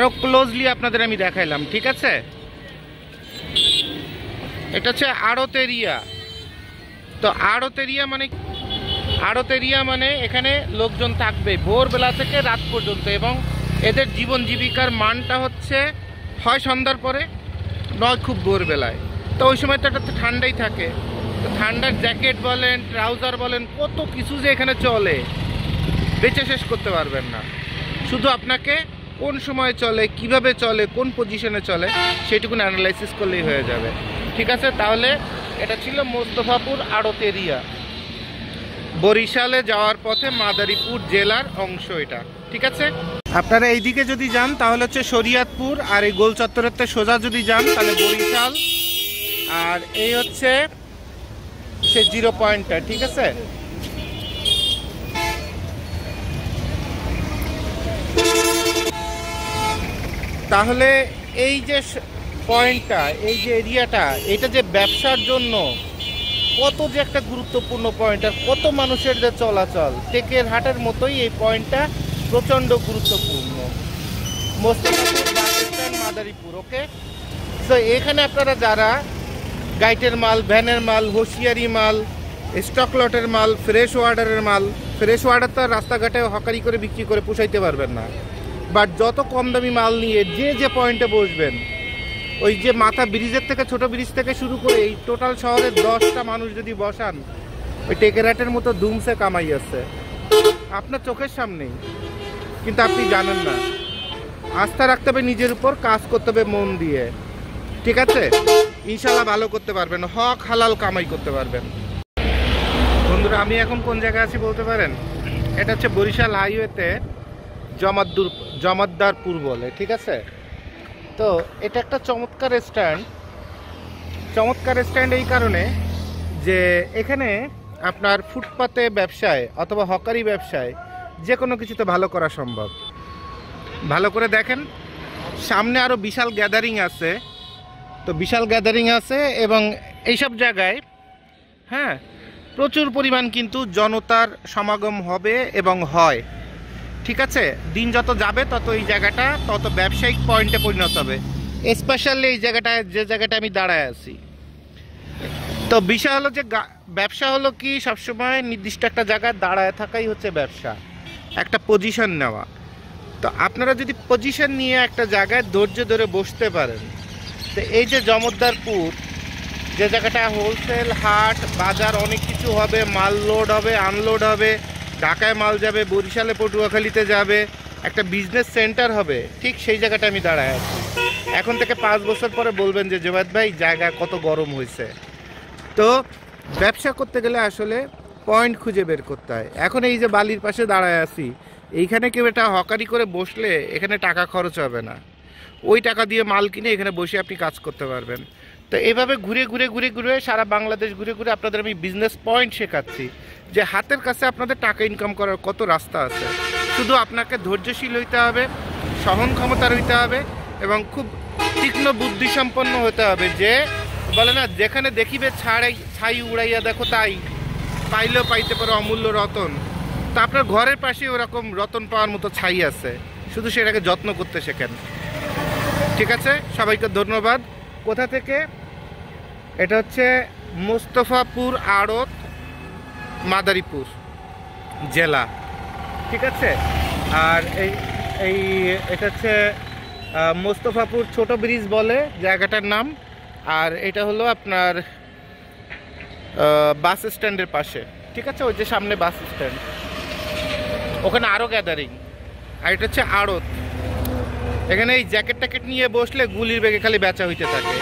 আরো ক্লোজলি আপনাদের আমি দেখাইলাম, ঠিক আছে। এটা হচ্ছে আড়ত এরিয়া। তো আড়ত এরিয়া মানে এখানে লোকজন থাকবে ভোরবেলা থেকে রাত পর্যন্ত, এবং এদের জীবন জীবিকার মানটা হচ্ছে হয় সন্ধ্যার পরে, নয় খুব ভোরবেলায়। তো ওই সময় তো একটা ঠান্ডাই থাকে, তো ঠান্ডার জ্যাকেট বলেন, ট্রাউজার বলেন, কত কিছু যে এখানে চলে, বেচে শেষ করতে পারবেন না। শুধু আপনাকে কোন সময় চলে, কিভাবে চলে, কোন পজিশনে চলে সেটুকুন অ্যানালাইসিস করলেই হয়ে যাবে, ঠিক আছে। তাহলে এটা ছিল মোস্তফাপুর আড়ত এরিয়া, বরিশালে যাওয়ার পথে মাদারীপুর জেলার অংশ এটা, ঠিক আছে। আপনারা এইদিকে যদি যান তাহলে হচ্ছে শরিয়াতপুর, আর এই গোল চত্বরের সোজা যদি যান তাহলে বরিশাল, আর এই হচ্ছে সে 0 পয়েন্টটা, ঠিক আছে। তাহলে এই যে পয়েন্টটা, এই যে এরিয়াটা, এটা যে ব্যবসার জন্য কত যে একটা গুরুত্বপূর্ণ পয়েন্ট, আর কত মানুষের যে চলাচল, টেকের হাটের মতোই এই পয়েন্টটা প্রচণ্ড গুরুত্বপূর্ণ। মোস্তফাপুর বাস স্ট্যান্ড, মাদারীপুর, ওকে। তো এখানে আপনারা যারা গাইটের মাল, ভ্যানের মাল, হোশিয়ারি মাল, স্টক লটের মাল, ফ্রেশ ওয়াটারের মাল, ফ্রেশ ওয়াটার তো রাস্তাঘাটে হকারি করে বিক্রি করে পোষাইতে পারবেন না, বাট যত কম দামি মাল নিয়ে যে পয়েন্টে বসবেন, ওই যে মাথা ব্রিজের থেকে, ছোট ব্রিজ থেকে শুরু করে এই টোটাল শহরের 10টা মানুষ যদি বসান, ওই টেকেরাটের মতো ধুমসে কামাই আছে আপনার চোখের সামনেই, কিন্তু আপনি জানেন না। আস্থা রাখতে হবে নিজের উপর, কাজ করতে হবে মন দিয়ে, ঠিক আছে। ইনশাল্লাহ ভালো করতে পারবেন, হক হালাল কামাই করতে পারবেন। বন্ধুরা, আমি এখন কোন জায়গায় আছি বলতে পারেন? এটা হচ্ছে বরিশাল হাইওয়েতে জমাদ্দারপুর বলে, ঠিক আছে। তো এটা একটা চমৎকার স্ট্যান্ড এই কারণে যে এখানে আপনার ফুটপাতে ব্যবসায় অথবা হকারি ব্যবসায় যে কোনো কিছুতে ভালো করা সম্ভব। ভালো করে দেখেন, সামনে আরও বিশাল গ্যাদারিং আছে, তো বিশাল গ্যাদারিং আছে, এবং এইসব জায়গায় হ্যাঁ প্রচুর পরিমাণ কিন্তু জনতার সমাগম হবে এবং হয়, ঠিক আছে। দিন যত যাবে তত এই জায়গাটা তত ব্যবসায়িক পয়েন্টে পরিণত হবে, স্পেশালি এই জায়গাটায়, যে জায়গাটা আমি দাঁড়ায় আছি। তো বিষয় হলো যে ব্যবসা হলো কি, সবসময় নির্দিষ্ট একটা জায়গায় দাঁড়ায় থাকাই হচ্ছে ব্যবসা, একটা পজিশন নেওয়া। তো আপনারা যদি পজিশন নিয়ে একটা জায়গায় ধৈর্য ধরে বসতে পারেন, তো এই যে জমদ্দারপুর, যে জায়গাটা হোলসেল হাট বাজার, অনেক কিছু হবে, মাল লোড হবে, আনলোড হবে, ঢাকায় মাল যাবে, বরিশালে পটুয়াখালীতে যাবে, একটা বিজনেস সেন্টার হবে, ঠিক সেই জায়গাটা আমি দাঁড়ায় আছি। এখন থেকে 5 বছর পরে বলবেন যে জুবায়েদ ভাই জায়গা কত গরম হয়েছে। তো ব্যবসা করতে গেলে আসলে পয়েন্ট খুঁজে বের করতে হয়। এখন এই যে বালির পাশে দাঁড়ায় আছি, এইখানে কেউ এটা হকারি করে বসলে এখানে টাকা খরচ হবে না, ওই টাকা দিয়ে মাল কিনে এখানে বসে আপনি কাজ করতে পারবেন। তো এইভাবে ঘুরে সারা বাংলাদেশ ঘুরে আপনাদের আমি বিজনেস পয়েন্ট শেখাচ্ছি যে হাতের কাছে আপনাদের টাকা ইনকাম করার কত রাস্তা আছে। শুধু আপনাকে ধৈর্যশীল হইতে হবে, সহন ক্ষমতার হইতে হবে, এবং খুব তীক্ষ্ণ বুদ্ধিসম্পন্ন হতে হবে। যে বলে না, যেখানে দেখিবে ছাই উড়াইয়া দেখো তাই, পাইলেও পাইতে পারো অমূল্য রতন। তা আপনার ঘরের পাশে ওরকম রতন পাওয়ার মতো ছাই আছে, শুধু সেটাকে যত্ন করতে শেখেন, ঠিক আছে। সবাইকে ধন্যবাদ। কোথা থেকে? এটা হচ্ছে মোস্তফাপুর আড়ত, মাদারীপুর জেলা, ঠিক আছে। আর এটা হচ্ছে মোস্তফাপুর ছোট ব্রিজ বলে জায়গাটার নাম, আর এটা হলো আপনার বাস স্ট্যান্ডের পাশে, ঠিক আছে। ওই যে সামনে বাস স্ট্যান্ড, ওখানে আরও গ্যাদারিং, আর এটা হচ্ছে আড়ত। এখানে এই জ্যাকেট ট্যাকেট নিয়ে বসলে গুলির বেগে খালি বেচা হইতে থাকে।